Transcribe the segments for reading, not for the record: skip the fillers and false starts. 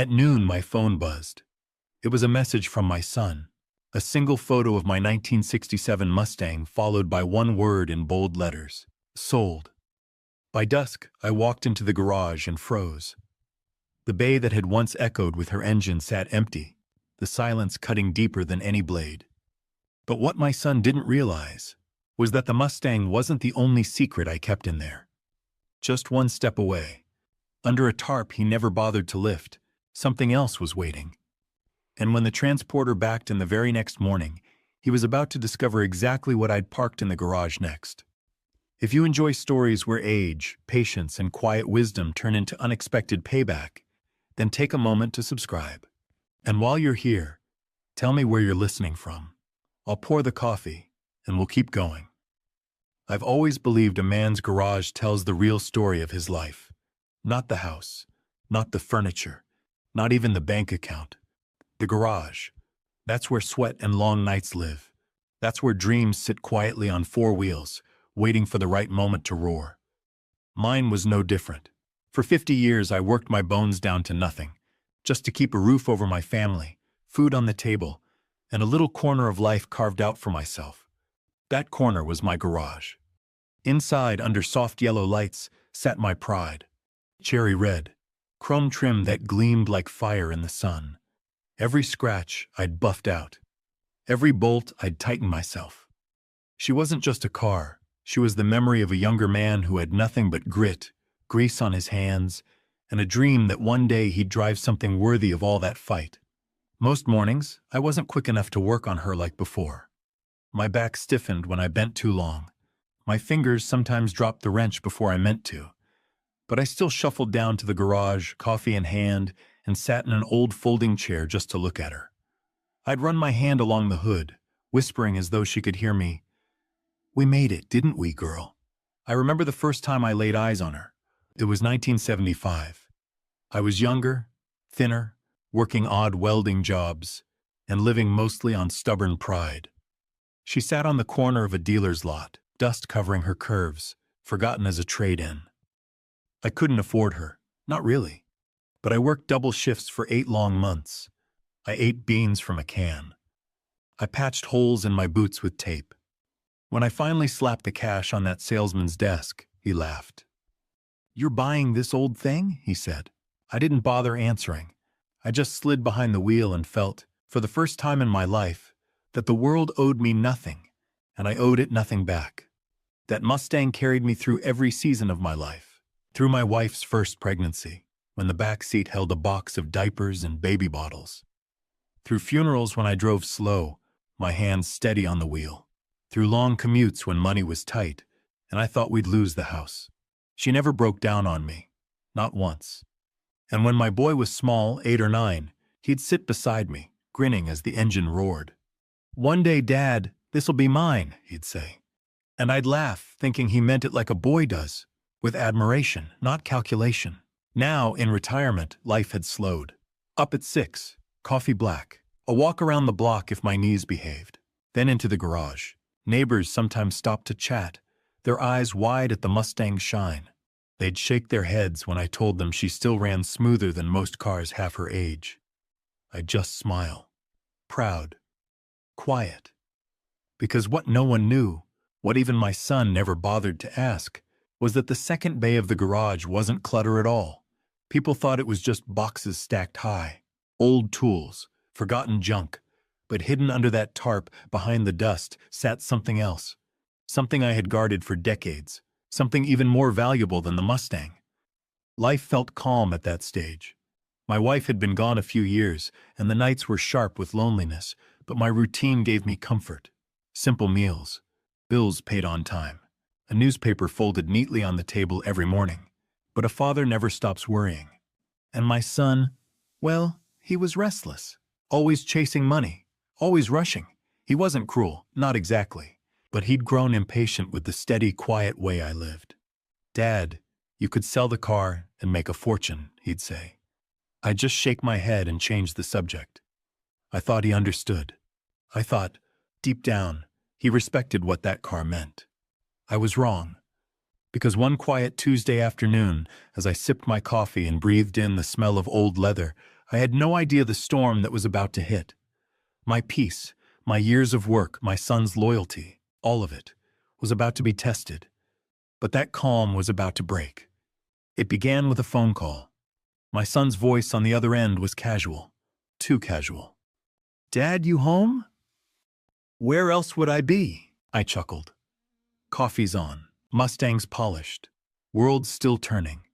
At noon, my phone buzzed. It was a message from my son. A single photo of my 1967 Mustang followed by one word in bold letters: sold. By dusk, I walked into the garage and froze. The bay that had once echoed with her engine sat empty, the silence cutting deeper than any blade. But what my son didn't realize was that the Mustang wasn't the only secret I kept in there. Just one step away, under a tarp he never bothered to lift, something else was waiting. And when the transporter backed in the very next morning, he was about to discover exactly what I'd parked in the garage next. If you enjoy stories where age, patience, and quiet wisdom turn into unexpected payback, then take a moment to subscribe. And while you're here, tell me where you're listening from. I'll pour the coffee, and we'll keep going. I've always believed a man's garage tells the real story of his life. Not the house, not the furniture, not even the bank account. The garage. That's where sweat and long nights live. That's where dreams sit quietly on four wheels, waiting for the right moment to roar. Mine was no different. For 50 years, I worked my bones down to nothing, just to keep a roof over my family, food on the table, and a little corner of life carved out for myself. That corner was my garage. Inside, under soft yellow lights, sat my pride. Cherry red, chrome trim that gleamed like fire in the sun. Every scratch I'd buffed out. Every bolt I'd tightened myself. She wasn't just a car. She was the memory of a younger man who had nothing but grit, grease on his hands, and a dream that one day he'd drive something worthy of all that fight. Most mornings, I wasn't quick enough to work on her like before. My back stiffened when I bent too long. My fingers sometimes dropped the wrench before I meant to. But I still shuffled down to the garage, coffee in hand, and sat in an old folding chair just to look at her. I'd run my hand along the hood, whispering as though she could hear me. "We made it, didn't we, girl?" I remember the first time I laid eyes on her. It was 1975. I was younger, thinner, working odd welding jobs, and living mostly on stubborn pride. She sat on the corner of a dealer's lot, dust covering her curves, forgotten as a trade-in. I couldn't afford her, not really, but I worked double shifts for 8 long months. I ate beans from a can. I patched holes in my boots with tape. When I finally slapped the cash on that salesman's desk, he laughed. "You're buying this old thing?" he said. I didn't bother answering. I just slid behind the wheel and felt, for the first time in my life, that the world owed me nothing, and I owed it nothing back. That Mustang carried me through every season of my life, through my wife's first pregnancy, when the back seat held a box of diapers and baby bottles, through funerals when I drove slow, my hands steady on the wheel, through long commutes when money was tight, and I thought we'd lose the house. She never broke down on me, not once. And when my boy was small, 8 or 9, he'd sit beside me, grinning as the engine roared. "One day, Dad, this'll be mine," he'd say. And I'd laugh, thinking he meant it like a boy does, with admiration, not calculation. Now, in retirement, life had slowed. Up at 6, coffee black, a walk around the block if my knees behaved, then into the garage. Neighbors sometimes stopped to chat, their eyes wide at the Mustang's shine. They'd shake their heads when I told them she still ran smoother than most cars half her age. I'd just smile. Proud. Quiet. Because what no one knew, what even my son never bothered to ask, was that the second bay of the garage wasn't clutter at all. People thought it was just boxes stacked high, old tools, forgotten junk, but hidden under that tarp, behind the dust, sat something else. Something I had guarded for decades. Something even more valuable than the Mustang. Life felt calm at that stage. My wife had been gone a few years, and the nights were sharp with loneliness, but my routine gave me comfort. Simple meals, bills paid on time, a newspaper folded neatly on the table every morning. But a father never stops worrying. And my son, well, he was restless, always chasing money, always rushing. He wasn't cruel, not exactly. But he'd grown impatient with the steady, quiet way I lived. "Dad, you could sell the car and make a fortune," he'd say. I'd just shake my head and change the subject. I thought he understood. I thought, deep down, he respected what that car meant. I was wrong. Because one quiet Tuesday afternoon, as I sipped my coffee and breathed in the smell of old leather, I had no idea the storm that was about to hit. My peace, my years of work, my son's loyalty, all of it, was about to be tested. But that calm was about to break. It began with a phone call. My son's voice on the other end was casual, too casual. "Dad, you home?" "Where else would I be?" I chuckled. Coffee's on, Mustangs polished, world still turning.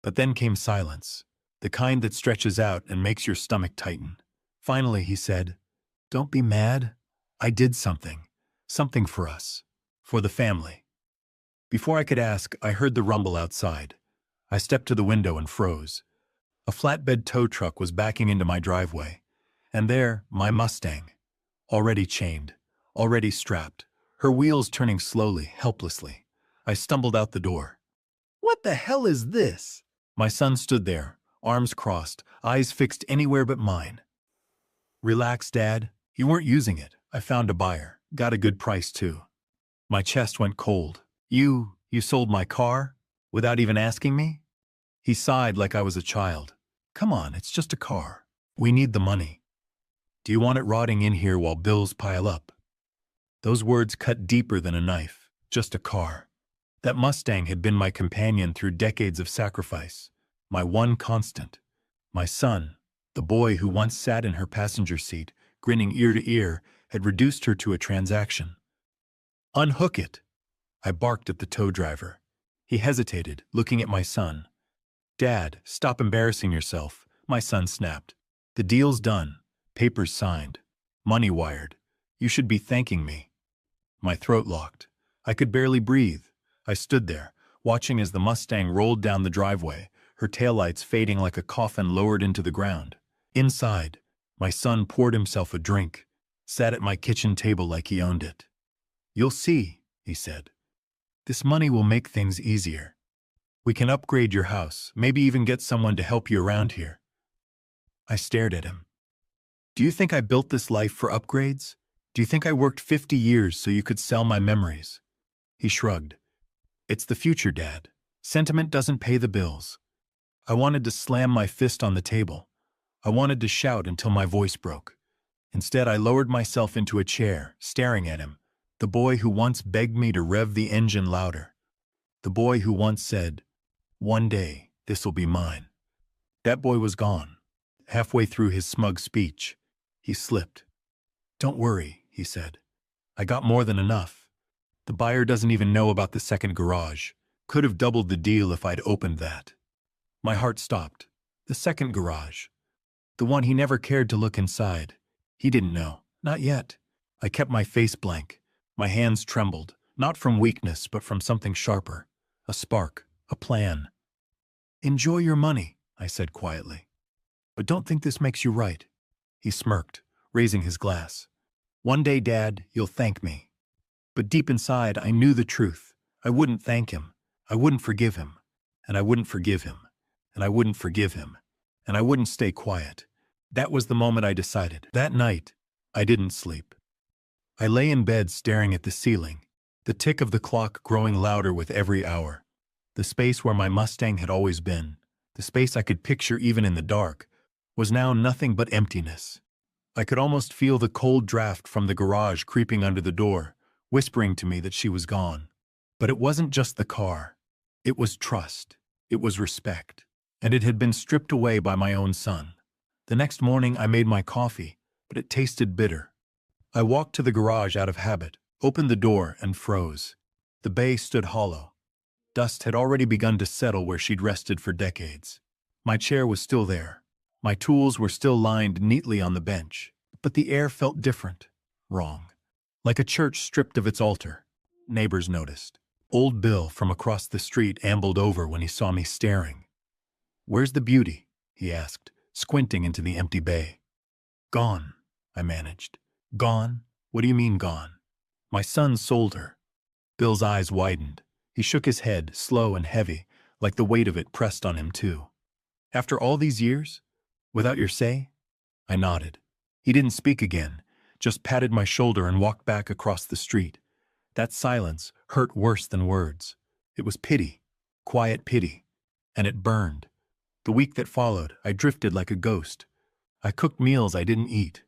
But then came silence, the kind that stretches out and makes your stomach tighten. Finally, he said, "Don't be mad. I did something. Something for us. For the family." Before I could ask, I heard the rumble outside. I stepped to the window and froze. A flatbed tow truck was backing into my driveway. And there, my Mustang, already chained, already strapped, her wheels turning slowly, helplessly. I stumbled out the door. "What the hell is this?" My son stood there, arms crossed, eyes fixed anywhere but mine. "Relax, Dad. You weren't using it. I found a buyer. Got a good price, too." My chest went cold. You sold my car? Without even asking me?" He sighed like I was a child. "Come on, it's just a car. We need the money. Do you want it rotting in here while bills pile up?" Those words cut deeper than a knife. Just a car. That Mustang had been my companion through decades of sacrifice. My one constant. My son, the boy who once sat in her passenger seat, grinning ear to ear, had reduced her to a transaction. "Unhook it!" I barked at the tow driver. He hesitated, looking at my son. "Dad, stop embarrassing yourself," my son snapped. "The deal's done. Papers signed. Money wired. You should be thanking me." My throat locked. I could barely breathe. I stood there, watching as the Mustang rolled down the driveway, her taillights fading like a coffin lowered into the ground. Inside, my son poured himself a drink, sat at my kitchen table like he owned it. "You'll see," he said. "This money will make things easier. We can upgrade your house, maybe even get someone to help you around here." I stared at him. "Do you think I built this life for upgrades? Do you think I worked 50 years so you could sell my memories?" He shrugged. "It's the future, Dad. Sentiment doesn't pay the bills." I wanted to slam my fist on the table. I wanted to shout until my voice broke. Instead, I lowered myself into a chair, staring at him, the boy who once begged me to rev the engine louder. The boy who once said, "One day, this'll be mine." That boy was gone. Halfway through his smug speech, he slipped. "Don't worry," he said. "I got more than enough. The buyer doesn't even know about the second garage. Could have doubled the deal if I'd opened that." My heart stopped. The second garage. The one he never cared to look inside. He didn't know. Not yet. I kept my face blank. My hands trembled, not from weakness, but from something sharper. A spark. A plan. "Enjoy your money," I said quietly. "But don't think this makes you right." He smirked, raising his glass. "One day, Dad, you'll thank me." But deep inside, I knew the truth. I wouldn't thank him. I wouldn't forgive him. And I wouldn't forgive him. And I wouldn't forgive him. And I wouldn't stay quiet. That was the moment I decided. That night, I didn't sleep. I lay in bed staring at the ceiling, the tick of the clock growing louder with every hour. The space where my Mustang had always been, the space I could picture even in the dark, was now nothing but emptiness. I could almost feel the cold draft from the garage creeping under the door, whispering to me that she was gone. But it wasn't just the car. It was trust. It was respect. And it had been stripped away by my own son. The next morning I made my coffee, but it tasted bitter. I walked to the garage out of habit, opened the door, and froze. The bay stood hollow. Dust had already begun to settle where she'd rested for decades. My chair was still there. My tools were still lined neatly on the bench. But the air felt different. Wrong. Like a church stripped of its altar. Neighbors noticed. Old Bill from across the street ambled over when he saw me staring. "Where's the beauty?" he asked, squinting into the empty bay. "Gone," I managed. "Gone? What do you mean gone?" "My son sold her." Bill's eyes widened. He shook his head, slow and heavy, like the weight of it pressed on him too. "After all these years? Without your say?" I nodded. He didn't speak again, just patted my shoulder and walked back across the street. That silence hurt worse than words. It was pity, quiet pity, and it burned. The week that followed, I drifted like a ghost. I cooked meals I didn't eat.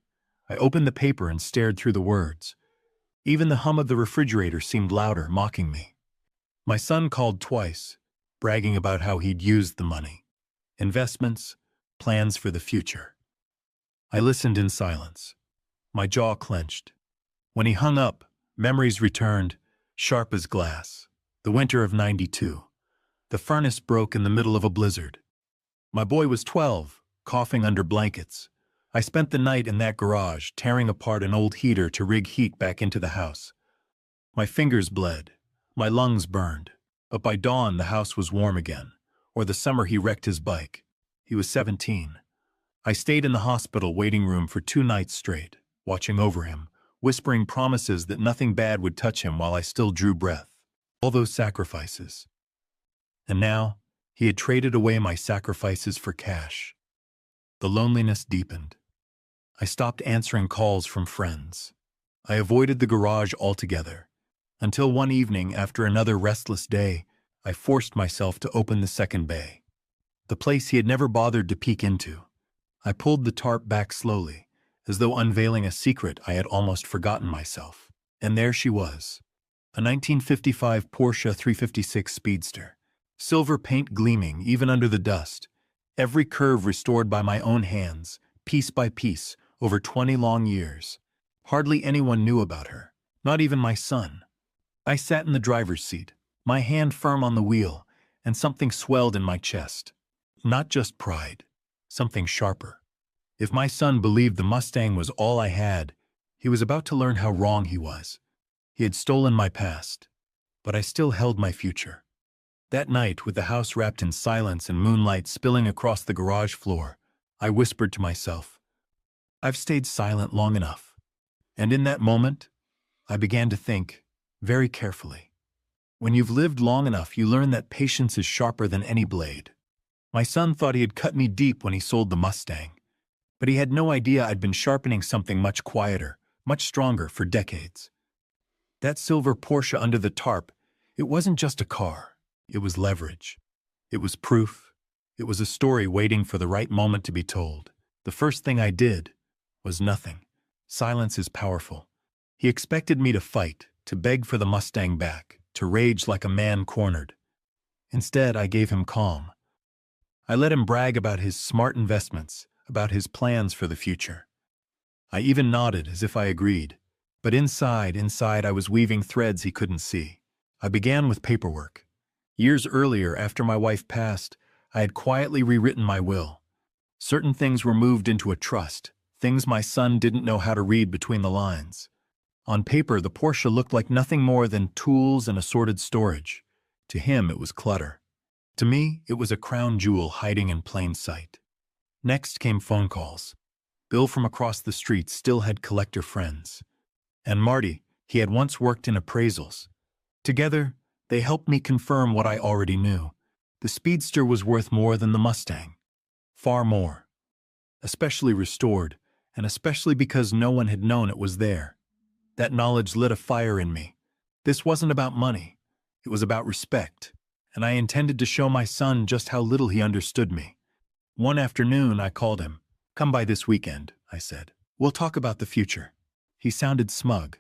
I opened the paper and stared through the words. Even the hum of the refrigerator seemed louder, mocking me. My son called twice, bragging about how he'd used the money. Investments, plans for the future. I listened in silence. My jaw clenched. When he hung up, memories returned, sharp as glass. The winter of '92. The furnace broke in the middle of a blizzard. My boy was 12, coughing under blankets. I spent the night in that garage, tearing apart an old heater to rig heat back into the house. My fingers bled. My lungs burned. But by dawn, the house was warm again. Or the summer he wrecked his bike. He was 17. I stayed in the hospital waiting room for 2 nights straight, watching over him, whispering promises that nothing bad would touch him while I still drew breath. All those sacrifices. And now, he had traded away my sacrifices for cash. The loneliness deepened. I stopped answering calls from friends. I avoided the garage altogether, until one evening, after another restless day, I forced myself to open the second bay. The place he had never bothered to peek into. I pulled the tarp back slowly, as though unveiling a secret I had almost forgotten myself. And there she was, a 1955 Porsche 356 Speedster, silver paint gleaming even under the dust, every curve restored by my own hands, piece by piece, over 20 long years. Hardly anyone knew about her, not even my son. I sat in the driver's seat, my hand firm on the wheel, and something swelled in my chest. Not just pride, something sharper. If my son believed the Mustang was all I had, he was about to learn how wrong he was. He had stolen my past, but I still held my future. That night, with the house wrapped in silence and moonlight spilling across the garage floor, I whispered to myself, I've stayed silent long enough. And in that moment, I began to think, very carefully. When you've lived long enough, you learn that patience is sharper than any blade. My son thought he had cut me deep when he sold the Mustang, but he had no idea I'd been sharpening something much quieter, much stronger for decades. That silver Porsche under the tarp, it wasn't just a car. It was leverage. It was proof. It was a story waiting for the right moment to be told. The first thing I did was nothing. Silence is powerful. He expected me to fight, to beg for the Mustang back, to rage like a man cornered. Instead, I gave him calm. I let him brag about his smart investments, about his plans for the future. I even nodded as if I agreed, but inside I was weaving threads he couldn't see. I began with paperwork. Years earlier, after my wife passed, I had quietly rewritten my will. Certain things were moved into a trust, things my son didn't know how to read between the lines. On paper, the Porsche looked like nothing more than tools and assorted storage. To him, it was clutter. To me, it was a crown jewel hiding in plain sight. Next came phone calls. Bill from across the street still had collector friends. And Marty, he had once worked in appraisals. Together, they helped me confirm what I already knew. The Speedster was worth more than the Mustang. Far more. Especially restored, and especially because no one had known it was there. That knowledge lit a fire in me. This wasn't about money. It was about respect, and I intended to show my son just how little he understood me. One afternoon, I called him. Come by this weekend, I said. We'll talk about the future. He sounded smug.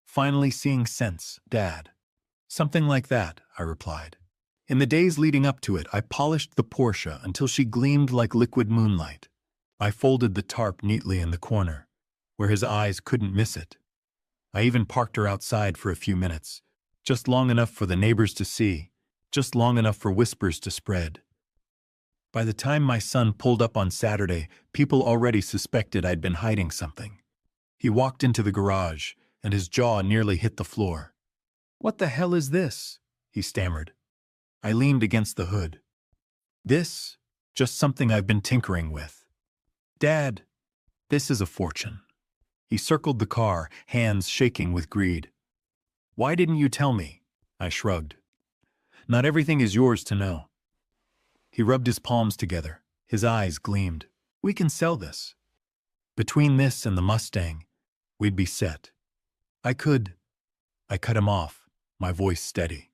Finally seeing sense, Dad. Something like that, I replied. In the days leading up to it, I polished the Porsche until she gleamed like liquid moonlight. I folded the tarp neatly in the corner, where his eyes couldn't miss it. I even parked her outside for a few minutes, just long enough for the neighbors to see, just long enough for whispers to spread. By the time my son pulled up on Saturday, people already suspected I'd been hiding something. He walked into the garage, and his jaw nearly hit the floor. "What the hell is this?" he stammered. I leaned against the hood. "This? Just something I've been tinkering with." "Dad, this is a fortune." He circled the car, hands shaking with greed. "Why didn't you tell me?" I shrugged. "Not everything is yours to know." He rubbed his palms together. His eyes gleamed. "We can sell this. Between this and the Mustang, we'd be set." I cut him off, my voice steady.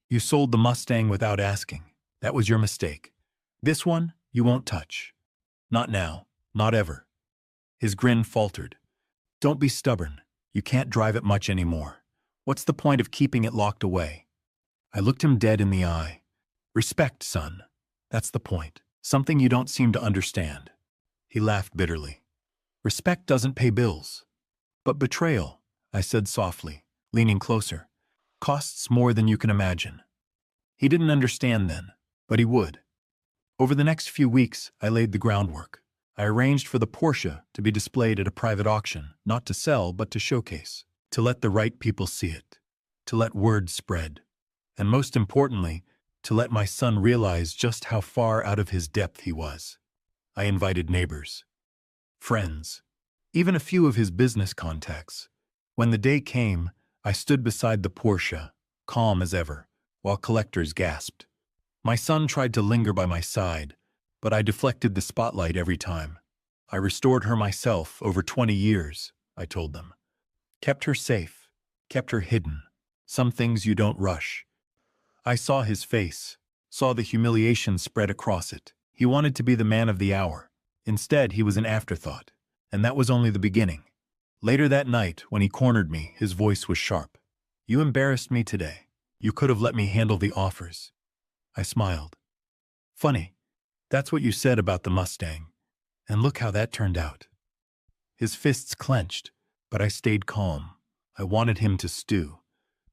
"You sold the Mustang without asking. That was your mistake. This one, You won't touch. Not now. Not ever. His grin faltered. Don't be stubborn. You can't drive it much anymore. What's the point of keeping it locked away? I looked him dead in the eye. Respect, son. That's the point. Something you don't seem to understand. He laughed bitterly. Respect doesn't pay bills. But betrayal, I said softly, leaning closer, costs more than you can imagine. He didn't understand then, but he would. Over the next few weeks, I laid the groundwork. I arranged for the Porsche to be displayed at a private auction, not to sell, but to showcase, to let the right people see it, to let word spread, and most importantly, to let my son realize just how far out of his depth he was. I invited neighbors, friends, even a few of his business contacts. When the day came, I stood beside the Porsche, calm as ever, while collectors gasped. My son tried to linger by my side, but I deflected the spotlight every time. I restored her myself over 20 years, I told them. Kept her safe, kept her hidden. Some things you don't rush. I saw his face, saw the humiliation spread across it. He wanted to be the man of the hour. Instead, he was an afterthought, and that was only the beginning. Later that night, when he cornered me, his voice was sharp. You embarrassed me today. You could have let me handle the offers. I smiled. Funny. That's what you said about the Mustang. And look how that turned out. His fists clenched, but I stayed calm. I wanted him to stew,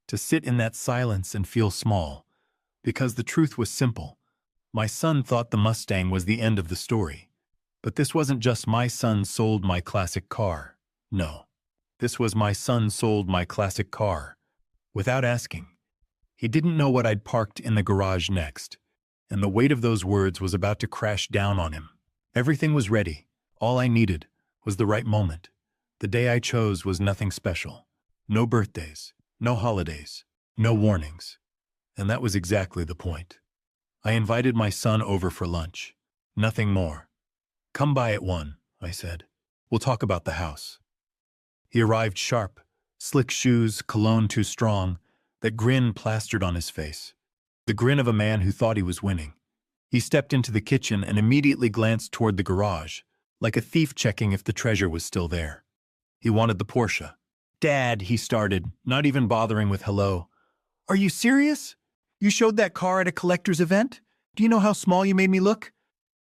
to sit in that silence and feel small, because the truth was simple. My son thought the Mustang was the end of the story. But this wasn't just my son sold my classic car. No. This was my son sold my classic car. Without asking. He didn't know what I'd parked in the garage next, and the weight of those words was about to crash down on him. Everything was ready. All I needed was the right moment. The day I chose was nothing special. No birthdays, no holidays, no warnings. And that was exactly the point. I invited my son over for lunch. Nothing more. Come by at 1, I said. We'll talk about the house. He arrived sharp, slick shoes, cologne too strong, that grin plastered on his face. The grin of a man who thought he was winning. He stepped into the kitchen and immediately glanced toward the garage, like a thief checking if the treasure was still there. He wanted the Porsche. Dad, he started, not even bothering with hello. Are you serious? You showed that car at a collector's event? Do you know how small you made me look?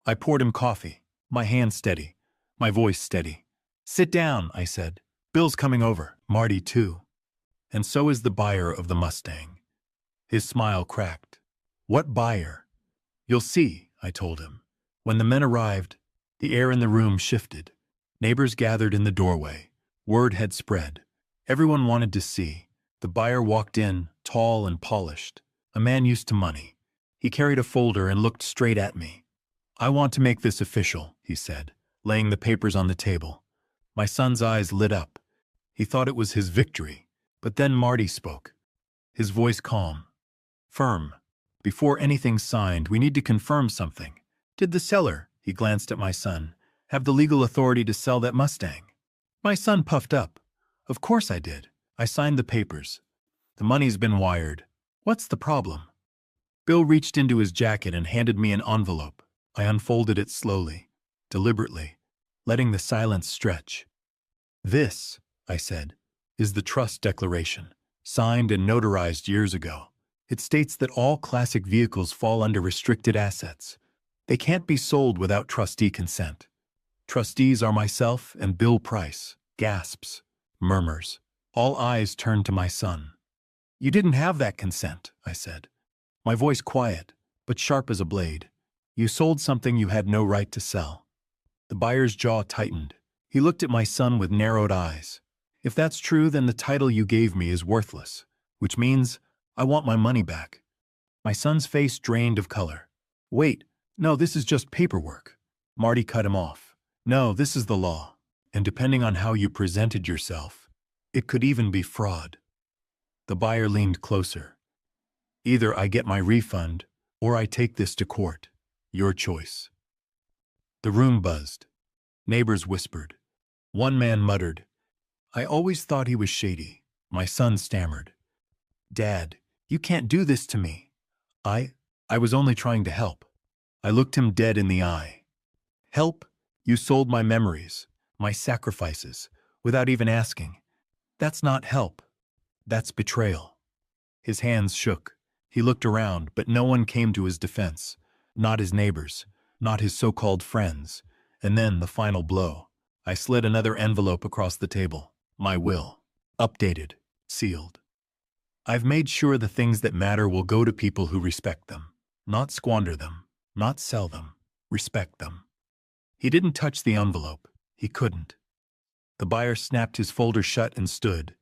I poured him coffee, my hand steady, my voice steady. Sit down, I said. Bill's coming over, Marty too. And so is the buyer of the Mustang. His smile cracked. What buyer? You'll see, I told him. When the men arrived, the air in the room shifted. Neighbors gathered in the doorway. Word had spread. Everyone wanted to see. The buyer walked in, tall and polished. A man used to money. He carried a folder and looked straight at me. I want to make this official, he said, laying the papers on the table. My son's eyes lit up. He thought it was his victory. But then Marty spoke. His voice calm. Firm. Before anything's signed, we need to confirm something. Did the seller, he glanced at my son, have the legal authority to sell that Mustang? My son puffed up. Of course I did. I signed the papers. The money's been wired. What's the problem? Bill reached into his jacket and handed me an envelope. I unfolded it slowly, deliberately, letting the silence stretch. This, I said, is the trust declaration, signed and notarized years ago. It states that all classic vehicles fall under restricted assets. They can't be sold without trustee consent. Trustees are myself and Bill Price. Gasps, murmurs. All eyes turned to my son. You didn't have that consent, I said. My voice quiet, but sharp as a blade. You sold something you had no right to sell. The buyer's jaw tightened. He looked at my son with narrowed eyes. If that's true, then the title you gave me is worthless, which means I want my money back. My son's face drained of color. Wait, no, this is just paperwork. Marty cut him off. No, this is the law. And depending on how you presented yourself, it could even be fraud. The buyer leaned closer. Either I get my refund, or I take this to court. Your choice. The room buzzed. Neighbors whispered. One man muttered, I always thought he was shady. My son stammered. Dad, you can't do this to me. I was only trying to help. I looked him dead in the eye. Help, you sold my memories, my sacrifices, without even asking. That's not help. That's betrayal. His hands shook. He looked around, but no one came to his defense. Not his neighbors, not his so-called friends. And then the final blow. I slid another envelope across the table. My will. Updated. Sealed. I've made sure the things that matter will go to people who respect them. Not squander them. Not sell them. Respect them. He didn't touch the envelope. He couldn't. The buyer snapped his folder shut and stood.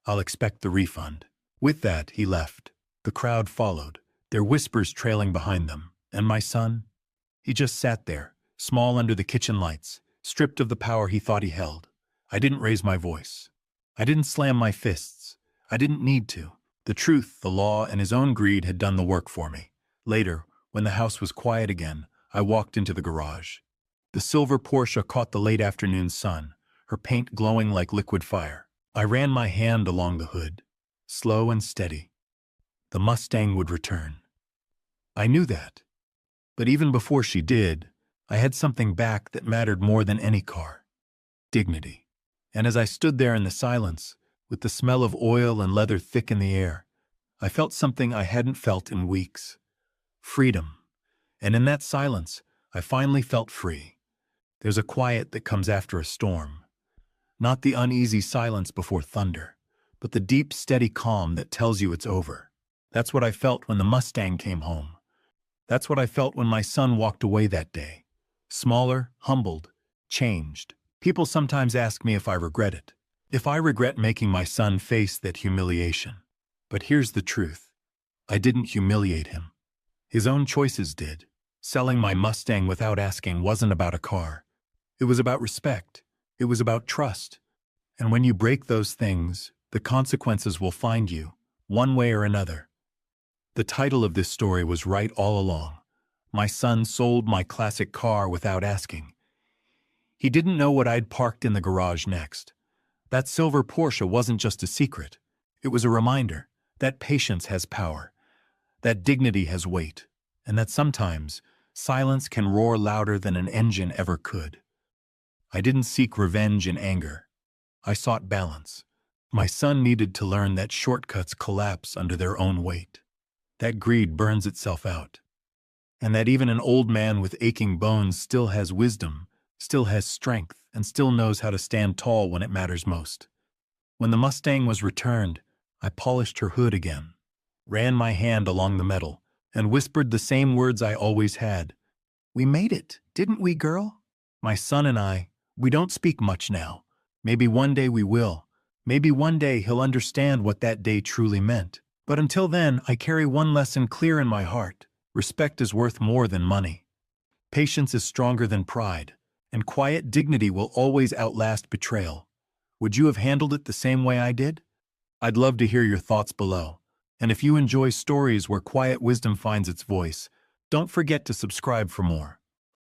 I'll expect the refund. With that, he left. The crowd followed, their whispers trailing behind them. And my son? He just sat there, small under the kitchen lights, stripped of the power he thought he held. I didn't raise my voice. I didn't slam my fists. I didn't need to. The truth, the law, and his own greed had done the work for me. Later, when the house was quiet again, I walked into the garage. The silver Porsche caught the late afternoon sun, her paint glowing like liquid fire. I ran my hand along the hood, slow and steady. The Mustang would return. I knew that. But even before she did, I had something back that mattered more than any car. Dignity. And as I stood there in the silence, with the smell of oil and leather thick in the air, I felt something I hadn't felt in weeks. Freedom. And in that silence, I finally felt free. There's a quiet that comes after a storm. Not the uneasy silence before thunder, but the deep, steady calm that tells you it's over. That's what I felt when the Mustang came home. That's what I felt when my son walked away that day. Smaller, humbled, changed. People sometimes ask me if I regret it. If I regret making my son face that humiliation. But here's the truth. I didn't humiliate him. His own choices did. Selling my Mustang without asking wasn't about a car. It was about respect. It was about trust. And when you break those things, the consequences will find you, one way or another. The title of this story was right all along. My son sold my classic car without asking. He didn't know what I'd parked in the garage next. That silver Porsche wasn't just a secret. It was a reminder that patience has power, that dignity has weight, and that sometimes silence can roar louder than an engine ever could. I didn't seek revenge in anger. I sought balance. My son needed to learn that shortcuts collapse under their own weight, that greed burns itself out, and that even an old man with aching bones still has wisdom, still has strength, and still knows how to stand tall when it matters most. When the Mustang was returned, I polished her hood again, ran my hand along the metal, and whispered the same words I always had. We made it, didn't we, girl? My son and I, we don't speak much now. Maybe one day we will. Maybe one day he'll understand what that day truly meant. But until then, I carry one lesson clear in my heart. Respect is worth more than money. Patience is stronger than pride, and quiet dignity will always outlast betrayal. Would you have handled it the same way I did? I'd love to hear your thoughts below. And if you enjoy stories where quiet wisdom finds its voice, don't forget to subscribe for more.